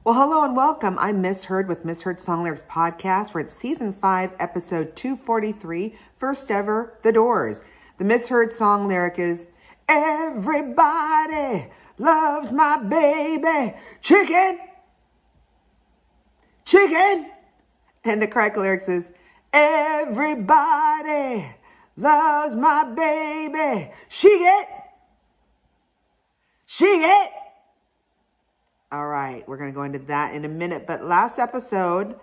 Well, hello and welcome. I'm Miss Heard with Miss Heard Song Lyrics Podcast. We're at Season 5, Episode 243, first ever, The Doors. The Miss Heard song lyric is, everybody loves my baby, chicken, chicken. And the correct lyrics is, everybody loves my baby, she get. All right, we're going to go into that in a minute. But last episode,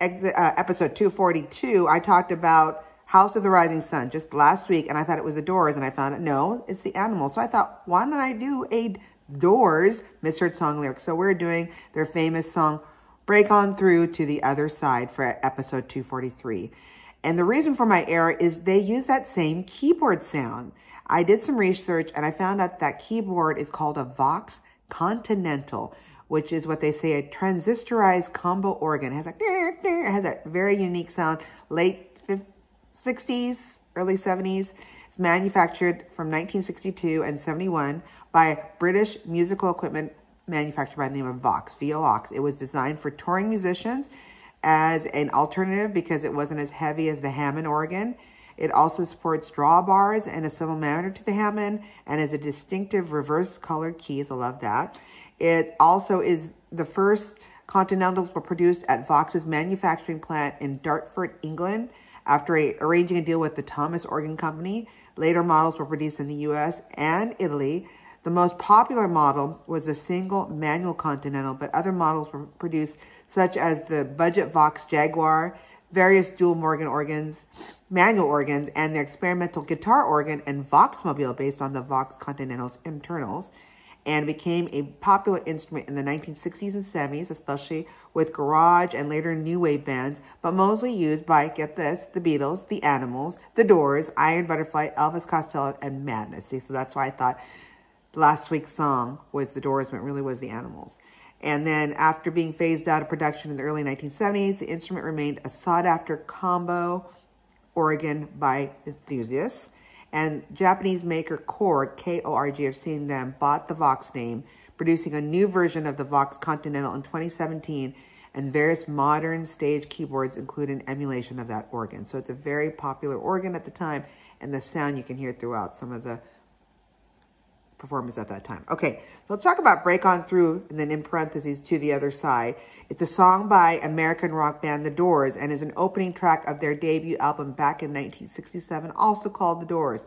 episode 242, I talked about House of the Rising Sun just last week, and I thought it was the Doors, and I found out, no, it's the Animals. So I thought, why don't I do a Doors misheard song lyric? So we're doing their famous song, Break On Through to the Other Side for episode 243. And the reason for my error is they use that same keyboard sound. I did some research, and I found out that keyboard is called a Vox Continental, which is what they say a transistorized combo organ. It has that very unique sound. Late 60s, early 70s. It's manufactured from 1962 and 71 by British musical equipment manufacturer by the name of Vox, V-O-X. It was designed for touring musicians as an alternative because it wasn't as heavy as the Hammond organ. It also supports drawbars in a similar manner to the Hammond and has a distinctive reverse colored keys. I love that. It also is the first Continentals were produced at Vox's manufacturing plant in Dartford, England, after arranging a deal with the Thomas Organ Company. Later models were produced in the U.S. and Italy. The most popular model was a single manual Continental, but other models were produced such as the budget Vox Jaguar, various dual Morgan organs, manual organs, and the experimental guitar organ and Voxmobile based on the Vox Continental's internals, and became a popular instrument in the 1960s and 70s, especially with garage and later new wave bands, but mostly used by, get this, the Beatles, the Animals, the Doors, Iron Butterfly, Elvis Costello, and Madness. See, so that's why I thought last week's song was the Doors, but it really was the Animals. And then after being phased out of production in the early 1970s, the instrument remained a sought-after combo organ by enthusiasts. And Japanese maker Korg, K-O-R-G, I've seen them, bought the Vox name, producing a new version of the Vox Continental in 2017, and various modern stage keyboards include an emulation of that organ. So it's a very popular organ at the time, and the sound you can hear throughout some of the performers at that time. Okay, so let's talk about Break On Through, and then in parentheses, To the Other Side. It's a song by American rock band The Doors and is an opening track of their debut album back in 1967, also called The Doors.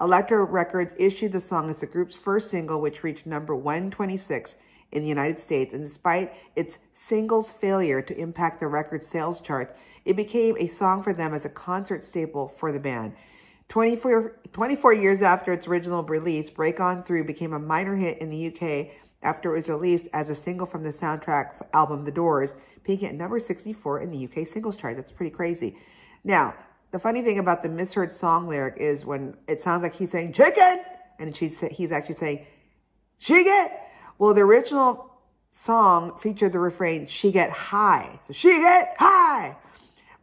Elektra Records issued the song as the group's first single, which reached number 126 in the United States, and despite its singles failure to impact the record sales charts, it became a song for them as a concert staple for the band. 24 years after its original release, Break On Through became a minor hit in the UK after it was released as a single from the soundtrack album The Doors, peaking at number 64 in the UK singles chart. That's pretty crazy. Now, the funny thing about the misheard song lyric is when it sounds like he's saying chicken, and he's actually saying she get. Well, the original song featured the refrain she get high. So she get high.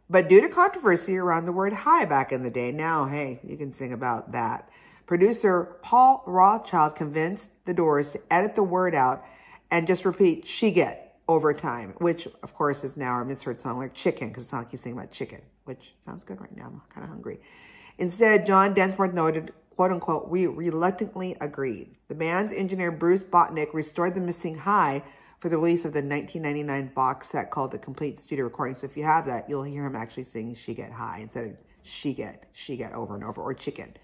But due to controversy around the word high back in the day, now, hey, you can sing about that. Producer Paul Rothchild convinced the Doors to edit the word out and just repeat she get over time, which, of course, is now our misheard song like chicken, because it sounds like he's singing about chicken, which sounds good right now. I'm kind of hungry. Instead, John Densmore noted, quote unquote, we reluctantly agreed. The band's engineer Bruce Botnick restored the missing high for the release of the 1999 box set called The Complete Studio Recording. So if you have that, you'll hear him actually singing She Get High instead of she get over and over, or chicken.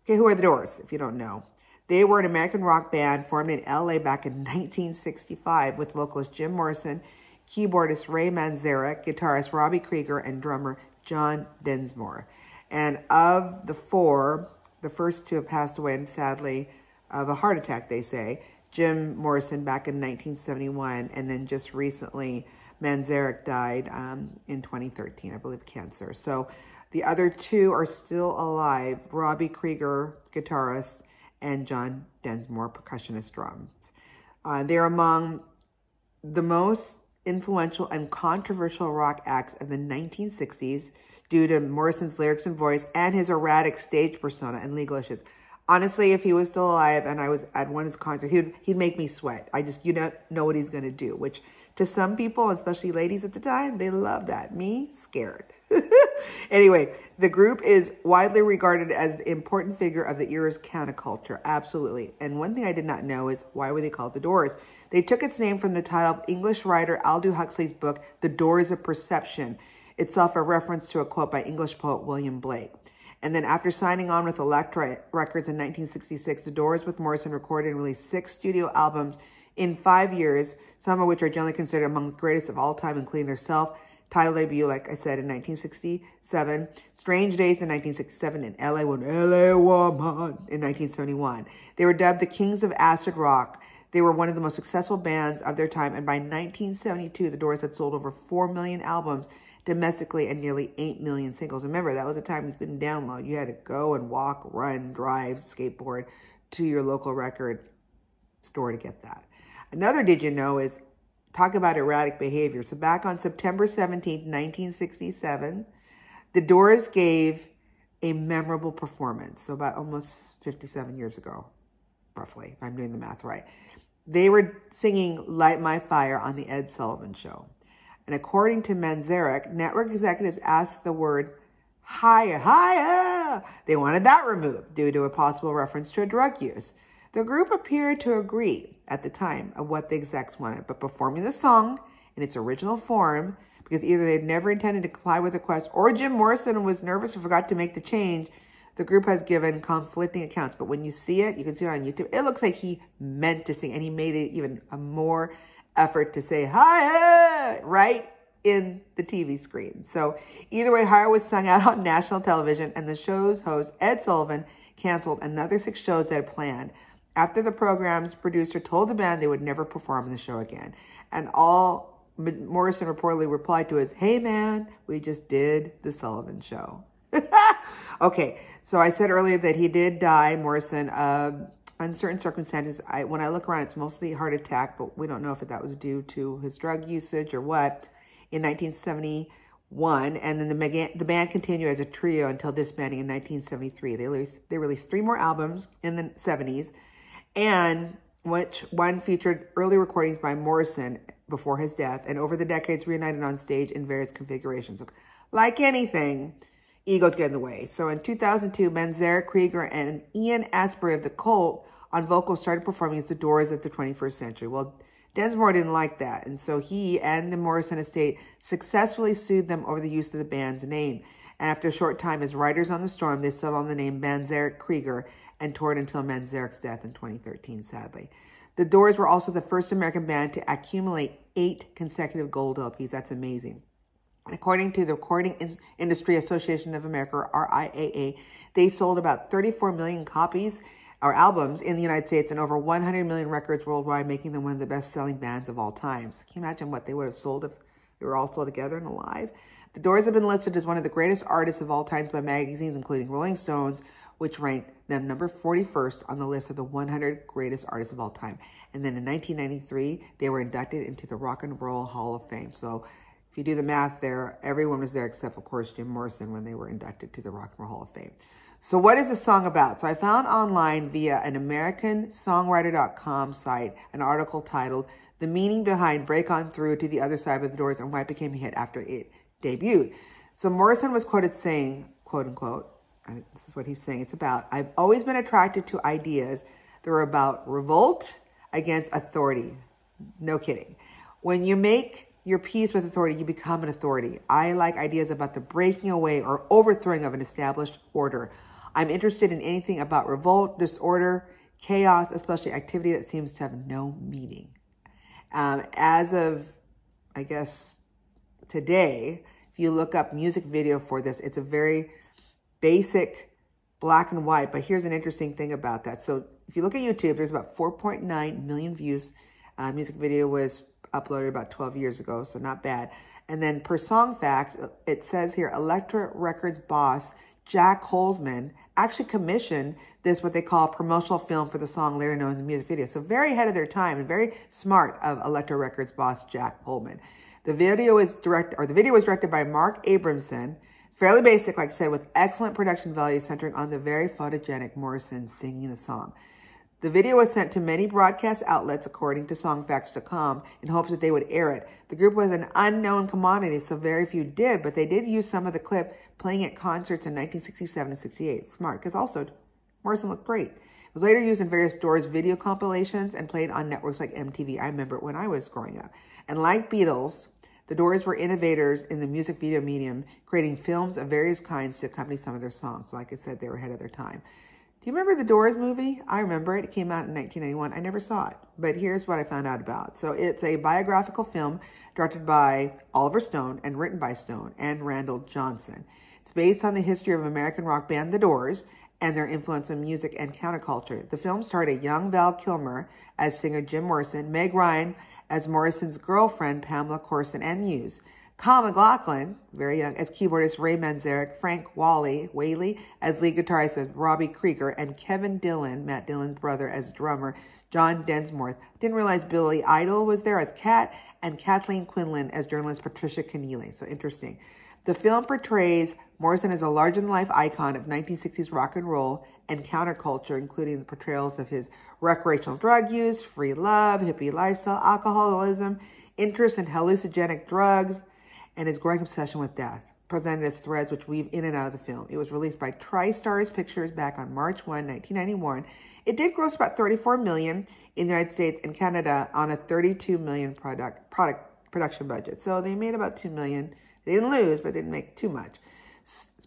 Okay, who are the Doors, if you don't know? They were an American rock band formed in LA back in 1965 with vocalist Jim Morrison, keyboardist Ray Manzarek, guitarist Robbie Krieger, and drummer John Densmore. And of the four, the first two have passed away, sadly, of a heart attack, they say. Jim Morrison back in 1971, and then just recently, Manzarek died in 2013, I believe, cancer. So the other two are still alive, Robbie Krieger, guitarist, and John Densmore, percussionist drums. They're among the most influential and controversial rock acts of the 1960s due to Morrison's lyrics and voice and his erratic stage persona and legal issues. Honestly, if he was still alive and I was at one of his concerts, he'd make me sweat. You don't know what he's going to do, which to some people, especially ladies at the time, they love that. Me, scared. Anyway, the group is widely regarded as the important figure of the era's counterculture. Absolutely. And one thing I did not know is why were they called the Doors? They took its name from the title of English writer Aldous Huxley's book, The Doors of Perception, itself a reference to a quote by English poet William Blake. And then after signing on with Elektra Records in 1966, the Doors with Morrison recorded and released 6 studio albums in 5 years, some of which are generally considered among the greatest of all time, including their self-titled debut, like I said, in 1967, Strange Days in 1967, and LA Woman in 1971. They were dubbed the Kings of Acid Rock. They were one of the most successful bands of their time, and by 1972, the Doors had sold over 4 million albums domestically and nearly 8 million singles. Remember, that was a time you couldn't download. You had to go and walk, run, drive, skateboard to your local record store to get that. Another did you know is, talk about erratic behavior. So back on September 17th, 1967, the Doors gave a memorable performance. So about almost 57 years ago, roughly, if I'm doing the math right. They were singing Light My Fire on the Ed Sullivan Show. And according to Manzarek, network executives asked the word higher, higher. They wanted that removed due to a possible reference to a drug use. The group appeared to agree at the time of what the execs wanted, but performing the song in its original form, because either they'd never intended to comply with the request or Jim Morrison was nervous or forgot to make the change, the group has given conflicting accounts. But when you see it, you can see it on YouTube, it looks like he meant to sing, and he made it even a more effort to say "Higher" right in the TV screen. So either way, Higher was sung out on national television, and the show's host, Ed Sullivan, canceled another 6 shows they had planned after the program's producer told the band they would never perform in the show again. And all Morrison reportedly replied to is, "Hey man, we just did the Sullivan Show." Okay, so I said earlier that he did die, Morrison, uncertain circumstances. When I look around, it's mostly heart attack, but we don't know if that was due to his drug usage or what, in 1971. And then the band continued as a trio until disbanding in 1973. They released 3 more albums in the 70s, and which one featured early recordings by Morrison before his death, and over the decades reunited on stage in various configurations. Like anything, egos get in the way. So in 2002, Manzarek, Krieger, and Ian Astbury of the Cult on vocals started performing as the Doors at the 21st Century. Well, Densmore didn't like that, and so he and the Morrison estate successfully sued them over the use of the band's name. And after a short time as Riders on the Storm, they settled on the name Manzarek Krieger and toured until Manzarek's death in 2013, sadly. The Doors were also the first American band to accumulate 8 consecutive gold LPs. That's amazing. And according to the Recording Industry Association of America, RIAA, they sold about 34 million copies or albums in the United States and over 100 million records worldwide, making them one of the best-selling bands of all times. Can you imagine what they would have sold if they were all still together and alive? The Doors have been listed as one of the greatest artists of all times by magazines, including Rolling Stones, which ranked them number 41st on the list of the 100 greatest artists of all time. And then in 1993, they were inducted into the Rock and Roll Hall of Fame. So if you do the math there, everyone was there except, of course, Jim Morrison when they were inducted to the Rock and Roll Hall of Fame. So what is the song about? So I found online via an AmericanSongwriter.com site an article titled "The Meaning Behind Break On Through to the Other Side of the Doors and Why It Became a Hit After It Debuted." So Morrison was quoted saying, quote unquote, this is what he's saying, it's about, "I've always been attracted to ideas that are about revolt against authority." No kidding. When you make your peace with authority, you become an authority. I like ideas about the breaking away or overthrowing of an established order. I'm interested in anything about revolt, disorder, chaos, especially activity that seems to have no meaning. As of, I guess, today, if you look up music video for this, it's a very basic black and white, but here's an interesting thing about that. So if you look at YouTube, there's about 4.9 million views. Music video was uploaded about 12 years ago, so not bad. And then per song facts, it says here, Elektra Records boss Jack Holzman actually commissioned this, what they call a promotional film for the song, later known as a music video. So very ahead of their time and very smart of Elektra Records boss Jack Holzman. The video was directed by Mark Abramson. As Fairly basic, like I said, with excellent production value centering on the very photogenic Morrison singing the song. The video was sent to many broadcast outlets, according to songfacts.com, in hopes that they would air it. The group was an unknown commodity, so very few did, but they did use some of the clip playing at concerts in 1967 and 68. Smart, because also Morrison looked great. It was later used in various Doors video compilations and played on networks like MTV. I remember it when I was growing up. And like Beatles, the Doors were innovators in the music video medium, creating films of various kinds to accompany some of their songs. Like I said, they were ahead of their time. Do you remember the Doors movie? I remember it. It came out in 1991. I never saw it, but here's what I found out about. So it's a biographical film directed by Oliver Stone and written by Stone and Randall Johnson. It's based on the history of American rock band The Doors and their influence on music and counterculture. The film starred a young Val Kilmer as singer Jim Morrison, Meg Ryan as Morrison's girlfriend Pamela Corson and Muse, Kyle MacLachlan, very young, as keyboardist Ray Manzarek, Frank Whaley as lead guitarist as Robbie Krieger, and Kevin Dillon, Matt Dillon's brother, as drummer John Densmore. Didn't realize Billy Idol was there as Kat, and Kathleen Quinlan as journalist Patricia Keneally. So interesting. The film portrays Morrison as a larger-than-life icon of 1960s rock and roll and counterculture, including the portrayals of his recreational drug use, free love, hippie lifestyle, alcoholism, interest in hallucinogenic drugs, and his growing obsession with death, presented as threads which weave in and out of the film. It was released by TriStars Pictures back on March 1, 1991. It did gross about $34 million in the United States and Canada on a $32 million production budget. So they made about $2 million. They didn't lose, but they didn't make too much.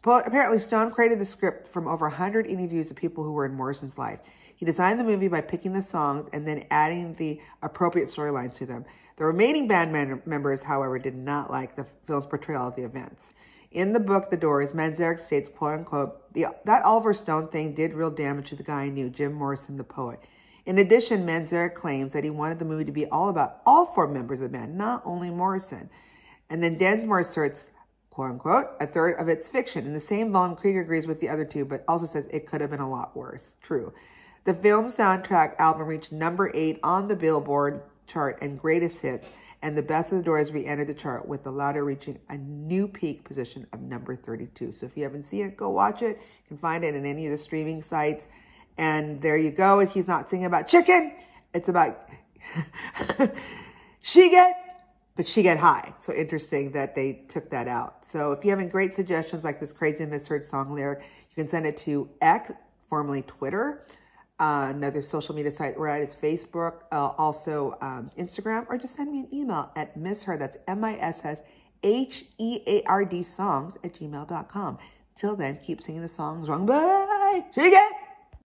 Apparently, Stone created the script from over 100 interviews of people who were in Morrison's life. He designed the movie by picking the songs and then adding the appropriate storylines to them. The remaining band members, however, did not like the film's portrayal of the events. In the book, The Doors, Manzarek states, quote unquote, that Oliver Stone thing did real damage to the guy I knew, Jim Morrison, the poet. In addition, Manzarek claims that he wanted the movie to be all about all four members of the band, not only Morrison. And then Densmore asserts, quote unquote, a third of it's fiction. In the same volume, Krieger agrees with the other two, but also says it could have been a lot worse. True. The film soundtrack album reached number 8 on the Billboard chart and greatest hits, and the Best of the Doors re-entered the chart, with the latter reaching a new peak position of number 32. So if you haven't seen it, go watch it. You can find it in any of the streaming sites. And there you go. He's not singing about chicken. It's about she get high. So interesting that they took that out. So if you have any great suggestions like this crazy misheard song lyric, you can send it to X, formerly Twitter. Another social media site we're at is Facebook, also Instagram, or just send me an email at misheard, that's MISSHEARD songs @gmail.com. Till then, keep singing the songs wrong. Bye! See you again!